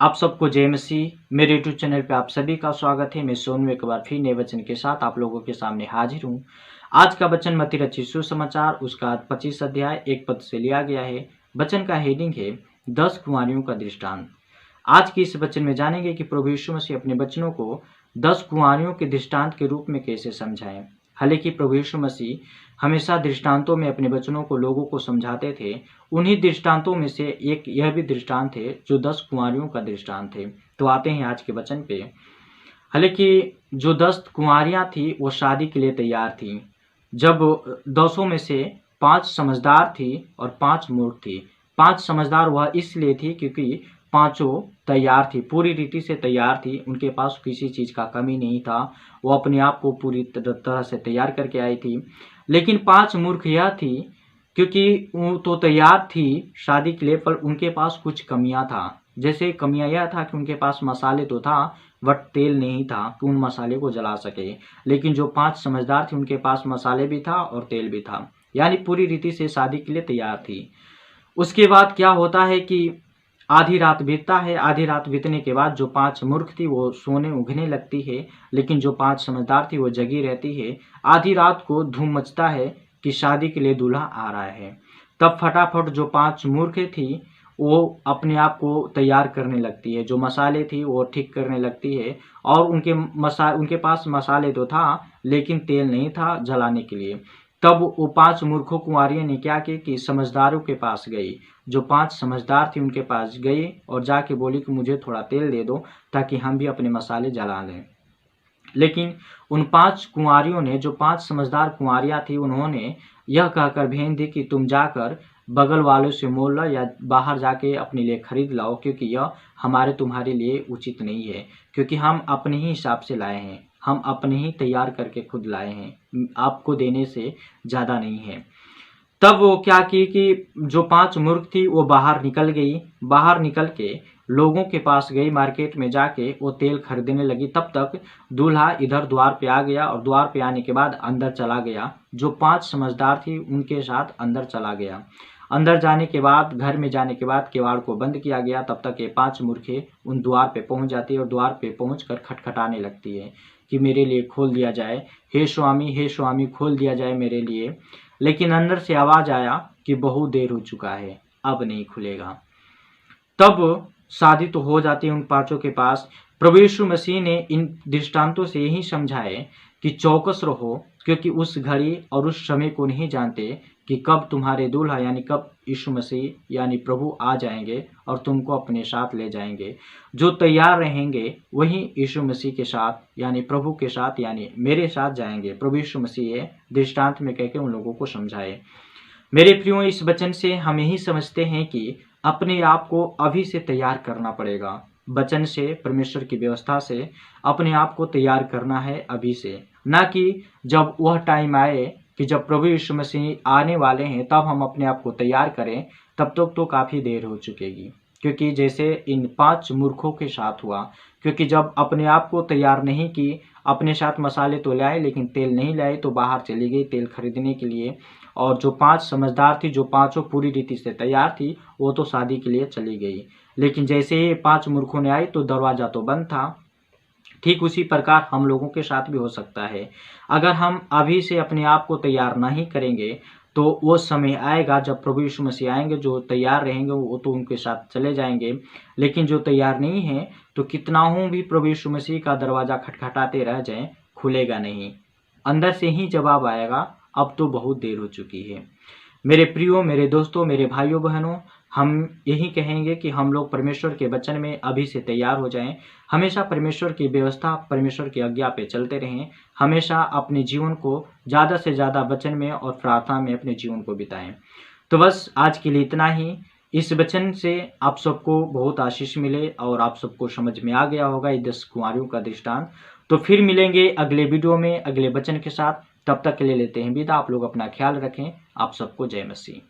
आप सबको जय मसीह। मेरे यूट्यूब चैनल पे आप सभी का स्वागत है। मैं सोनू एक बार फिर नए वचन के साथ आप लोगों के सामने हाजिर हूँ। आज का वचन मत्ती रचित सुसमाचार उसका 25 अध्याय 1 पद से लिया गया है। वचन का हेडिंग है 10 कुंवारियों का दृष्टांत। आज की इस वचन में जानेंगे कि प्रभु यीशु मसीह अपने वचनों को 10 कुंवारियों के दृष्टांत के रूप में कैसे समझाएं। हालांकि प्रभु यीशु मसीह हमेशा दृष्टांतों में अपने वचनों को लोगों को समझाते थे। उन्हीं दृष्टांतों में से एक यह भी दृष्टांत है जो 10 कुंवारियों का दृष्टांत है। तो आते हैं आज के वचन पे। हालांकि जो 10 कुंवारियां थी वो शादी के लिए तैयार थी। जब 10 में से 5 समझदार थी और 5 मूर्ख थी। 5 समझदार वह इसलिए थी क्योंकि पांचों तैयार थी, पूरी रीति से तैयार थी। उनके पास किसी चीज का कमी नहीं था। वो अपने आप को पूरी तरह से तैयार करके आई थी। लेकिन 5 मूर्ख यह थी क्योंकि वो तो तैयार थी शादी के लिए, पर उनके पास कुछ कमियां था। जैसे कमियां यह था कि उनके पास मसाले तो था बट तेल नहीं था कि उन मसाले को जला सके। लेकिन जो 5 समझदार थे उनके पास मसाले भी था और तेल भी था, यानी पूरी रीति से शादी के लिए तैयार थी। उसके बाद क्या होता है कि आधी रात बीतता है। आधी रात बीतने के बाद जो 5 मूर्ख थी वो सोने उगने लगती है, लेकिन जो 5 समझदार थी वो जगी रहती है। आधी रात को धूम मचता है कि शादी के लिए दूल्हा आ रहा है। तब फटाफट जो 5 मूर्ख थी वो अपने आप को तैयार करने लगती है। जो मसाले थी वो ठीक करने लगती है और उनके पास मसाले तो था लेकिन तेल नहीं था जलाने के लिए। तब वो 5 मूर्खों कुंवारियों ने क्या किया कि समझदारों के पास गई। जो 5 समझदार थी उनके पास गई और जाके बोली कि मुझे थोड़ा तेल दे दो ताकि हम भी अपने मसाले जला लें। लेकिन उन 5 कुंवारियों ने, जो 5 समझदार कुंवारियां थी, उन्होंने यह कहकर भेज दी कि तुम जाकर बगल वालों से मोल लो या बाहर जाके अपने लिए खरीद लाओ, क्योंकि यह हमारे तुम्हारे लिए उचित नहीं है। क्योंकि हम अपने ही हिसाब से लाए हैं, हम अपने ही तैयार करके खुद लाए हैं, आपको देने से ज़्यादा नहीं है। तब वो क्या की कि जो 5 मूर्ख थी वो बाहर निकल गई। बाहर निकल के लोगों के पास गई, मार्केट में जाके वो तेल खरीदने लगी। तब तक दूल्हा इधर द्वार पे आ गया और द्वार पे आने के बाद अंदर चला गया। जो 5 समझदार थी उनके साथ अंदर चला गया। अंदर जाने के बाद, घर में जाने के बाद किवाड़ को बंद किया गया। तब तक ये 5 मूर्खें उन द्वार पे पहुंच जाती है और द्वार पे पहुंचकर खटखटाने लगती है कि मेरे लिए खोल दिया जाए, हे स्वामी खोल दिया जाए मेरे लिए। लेकिन अंदर से आवाज आया कि बहुत देर हो चुका है, अब नहीं खुलेगा। तब शादी तो हो जाती है उन 5 के पास। प्रभु यीशु मसीह ने इन दृष्टांतों से यही समझाए कि चौकस रहो, क्योंकि उस घड़ी और उस समय को नहीं जानते कि कब तुम्हारे दूल्हा यानी कब यीशु मसीह यानी प्रभु आ जाएंगे और तुमको अपने साथ ले जाएंगे। जो तैयार रहेंगे वही यीशु मसीह के साथ यानी प्रभु के साथ यानी मेरे साथ जाएंगे। प्रभु यीशु मसीह दृष्टांत में कहकर उन लोगों को समझाए। मेरे प्रियो, इस वचन से हम यही समझते हैं कि अपने आप को अभी से तैयार करना पड़ेगा। वचन से, परमेश्वर की व्यवस्था से अपने आप को तैयार करना है अभी से, ना कि जब वह टाइम आए कि जब प्रभु यीशु मसीह आने वाले हैं तब हम अपने आप को तैयार करें। तब तक तो काफ़ी देर हो चुकेगी। क्योंकि जैसे इन 5 मूर्खों के साथ हुआ, क्योंकि जब अपने आप को तैयार नहीं की, अपने साथ मसाले तो लाए लेकिन तेल नहीं लाए, तो बाहर चली गई तेल खरीदने के लिए। और जो 5 समझदार थी, जो पांचों पूरी रीति से तैयार थी, वो तो शादी के लिए चली गई। लेकिन जैसे ही 5 मूर्खों ने आई तो दरवाजा तो बंद था। ठीक उसी प्रकार हम लोगों के साथ भी हो सकता है। अगर हम अभी से अपने आप को तैयार नहीं करेंगे तो वो समय आएगा जब प्रभु यीशु मसीह आएंगे। जो तैयार रहेंगे वो तो उनके साथ चले जाएंगे, लेकिन जो तैयार नहीं है तो कितना हूँ भी प्रभु यीशु मसीह का दरवाज़ा खटखटाते रह जाएं, खुलेगा नहीं। अंदर से ही जवाब आएगा, अब तो बहुत देर हो चुकी है। मेरे प्रियो, मेरे दोस्तों, मेरे भाइयों बहनों, हम यही कहेंगे कि हम लोग परमेश्वर के वचन में अभी से तैयार हो जाएं। हमेशा परमेश्वर की व्यवस्था, परमेश्वर की आज्ञा पे चलते रहें। हमेशा अपने जीवन को ज़्यादा से ज़्यादा वचन में और प्रार्थना में अपने जीवन को बिताएं। तो बस आज के लिए इतना ही। इस वचन से आप सबको बहुत आशीष मिले और आप सबको समझ में आ गया होगा ये 10 कुंवारियों का दृष्टांत। तो फिर मिलेंगे अगले वीडियो में अगले वचन के साथ। तब तक के लिए लेते हैं विदा। आप लोग अपना ख्याल रखें। आप सबको जय मसीह।